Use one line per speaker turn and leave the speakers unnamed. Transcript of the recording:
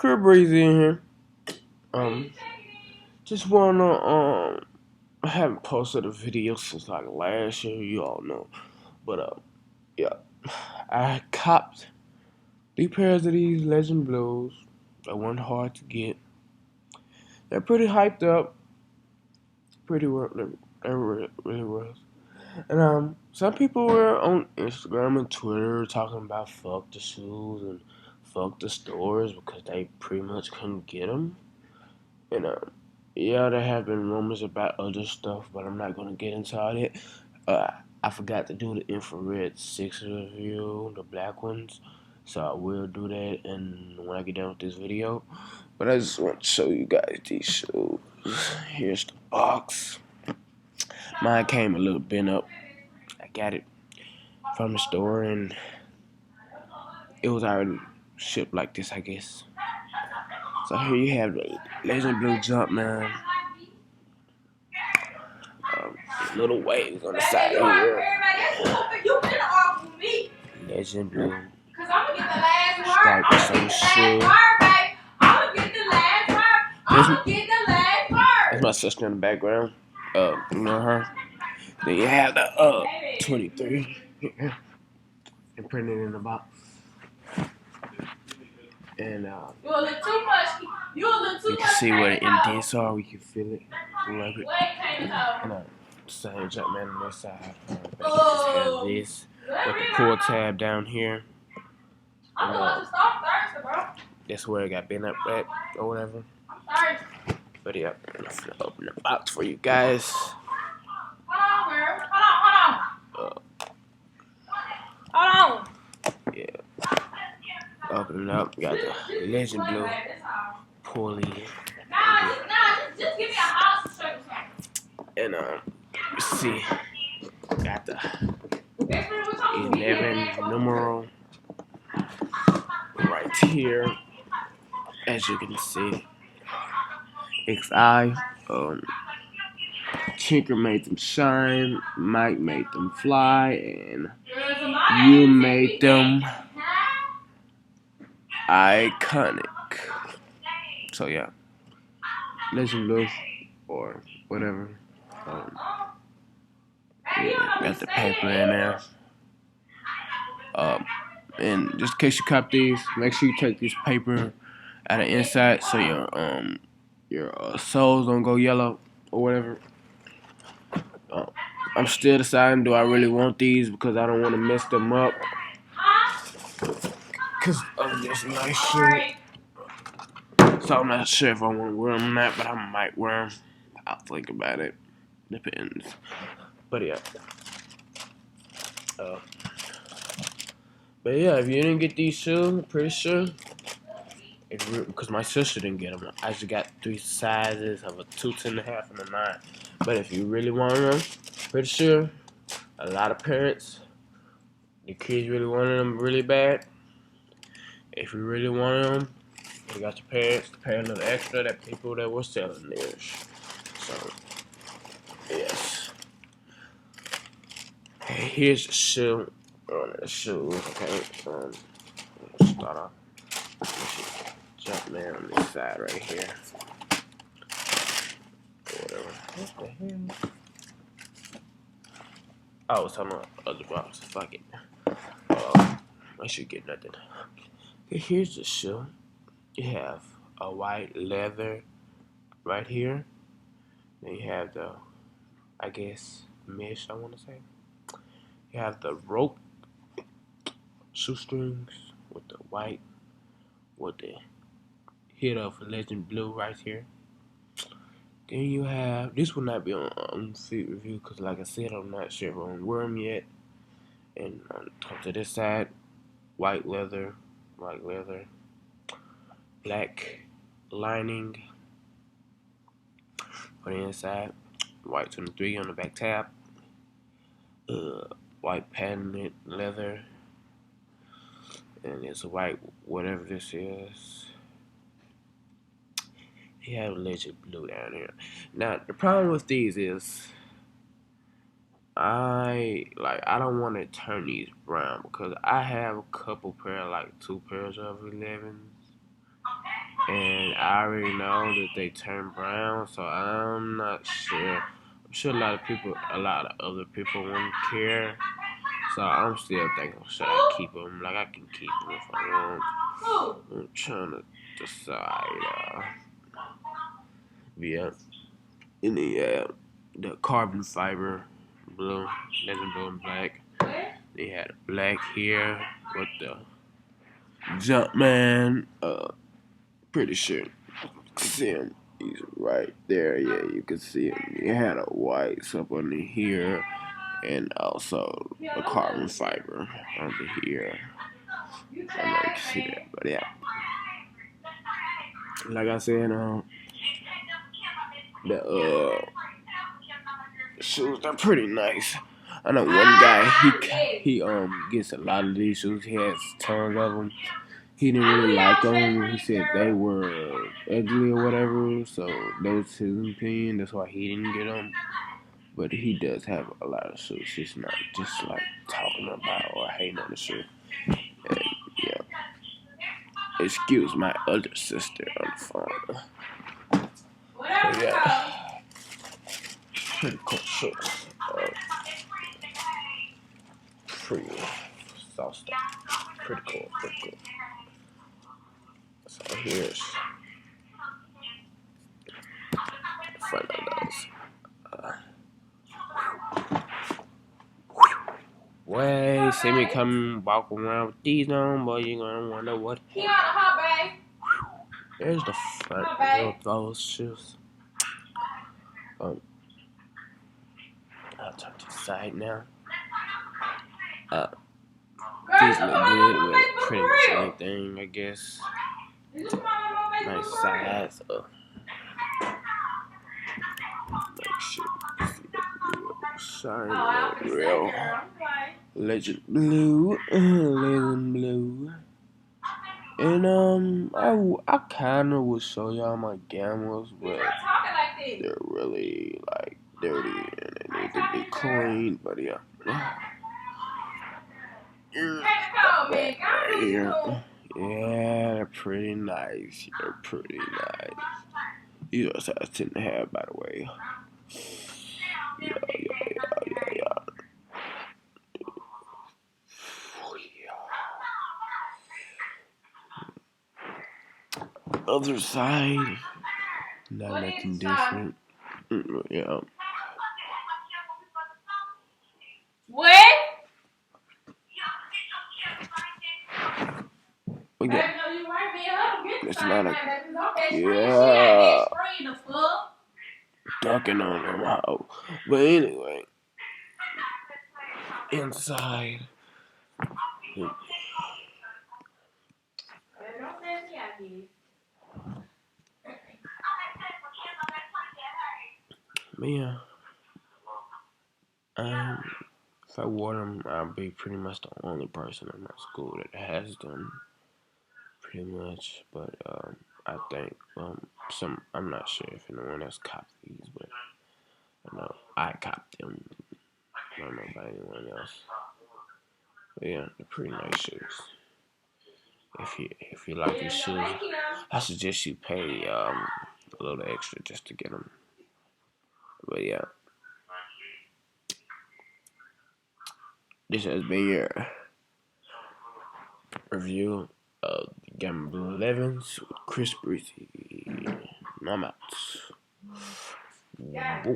Crib Breezy in here. Um, just wanna I haven't posted a video since like last year. You all know, but yeah, I copped 3 pairs of these Legend Blues. They weren't hard to get. They're pretty hyped up. Pretty well, they really was. And some people were on Instagram and Twitter talking about fuck the shoes and fuck the stores because they pretty much couldn't get them. And yeah, there have been rumors about other stuff, but I'm not gonna get into all that. Uh, I forgot to do the infrared 6 review, the black ones, so I will do that. And when I get done with this video, but I just want to show you guys these shoes. Here's the box. Mine came a little bent up. I got it from the store, and it was already shipped like this, I guess. So here you have the Legend Blue Jumpman. Little waves on the side here. Legend Blue. Stripes on the shoe. That's my sister in the background. You know her. Then you have the 23 and printed in the box. And you can see where the indents are. We can feel it. Love it. And same Jumpman on this side. Just have this with the pull tab down here. And, that's where it got bent up at or whatever. But yeah, I'm gonna open the box for you guys. Hold on. Yeah. Open it up. Got the Legend Blue pulley. And you see, got the 11 numeral right here. As you can see, XI. Tinker made them shine, Mike made them fly, and you made them iconic. So yeah, Legend Blue or whatever. Yeah, got the paper in there. And just in case you cop these, make sure you take this paper out of inside so your soles don't go yellow or whatever. I'm still deciding, do I really want these because I don't want to mess them up. Because of this nice shit. So I'm not sure if I want to wear them or not, but I might wear them. I'll think about it. Depends. But yeah. But yeah, if you didn't get these shoes, I'm pretty sure. Because my sister didn't get them. I just got 3 sizes of a 2, 10.5, and a 9. But if you really want them, pretty sure a lot of parents, the kids really wanted them really bad. If you really wanted them, you got your parents to pay a little extra that people that were selling theirs. So, yes. Okay, here's the shoe. The shoes, okay. Let's start off. Jumpman on this side right here. Or whatever. What the hell? Oh, it's on the other box. Fuck it. I should get nothing. Okay, here's the shoe. You have a white leather right here. Then you have the, I guess, mesh, I want to say. You have the rope shoestrings with the white, with the hit of Legend Blue right here. Then you have, this will not be on feet review because like I said, I'm not sure if I'm going to wear them yet. And come to this side, white leather, black lining on the inside, white 23 on the back tab, white patented leather, and it's a white whatever this is. You have Legend Blue down here. Now the problem with these is I don't want to turn these brown because I have a couple pair, like 2 pairs of 11s, and I already know that they turn brown, so I'm not sure. I'm sure a lot of other people wouldn't care. So I'm still thinking, should I keep them? Like I can keep them if I want. I'm trying to decide. Yeah, and the carbon fiber blue, there's a blue and black. They had a black here with the Jumpman. Pretty sure you can see him. He's right there. Yeah, you can see him. He had a white up under here, and also a carbon fiber under here. I don't know if you can see that, but yeah. Like I said, the shoes they're pretty nice. I know one guy he gets a lot of these shoes. He has tons of them. He didn't really like them. He said they were ugly or whatever. So that was his opinion. That's why he didn't get them. But he does have a lot of shoes. He's not just like talking about or hating on the shoe. And yeah, excuse my other sister on the phone. But yeah, pretty cool shoes. Pretty soft stuff. Pretty cool. Pretty cool. So here's the front of those. Way, see me come walk around with these on, boy, you're gonna wonder what. There's the front of those shoes. I'll turn to the side now. These look good with pretty much anything, I guess. Nice size. Make sure you see that shine real. Legend blue. Legend blue. And I kinda would show y'all my Gammas, but they're really like dirty and they need to be cleaned. But yeah, right here. Yeah, they're pretty nice. They're pretty nice. These are size 10.5, by the way. Yeah. Other side, not nothing different. Yeah.
What?
Okay. It's not a yeah. Talking on them how. But anyway, inside. But yeah, if I wore them, I'll be pretty much the only person in my school that has them. Pretty much, but I think I'm not sure if anyone else copped these, but I know I copped them. I don't know about anyone else. But yeah, they're pretty nice shoes. If you like these shoes, I suggest you pay a little extra just to get them. But yeah, this has been your review of the Gamma Blue 11s with Chris Breezy. I'm out.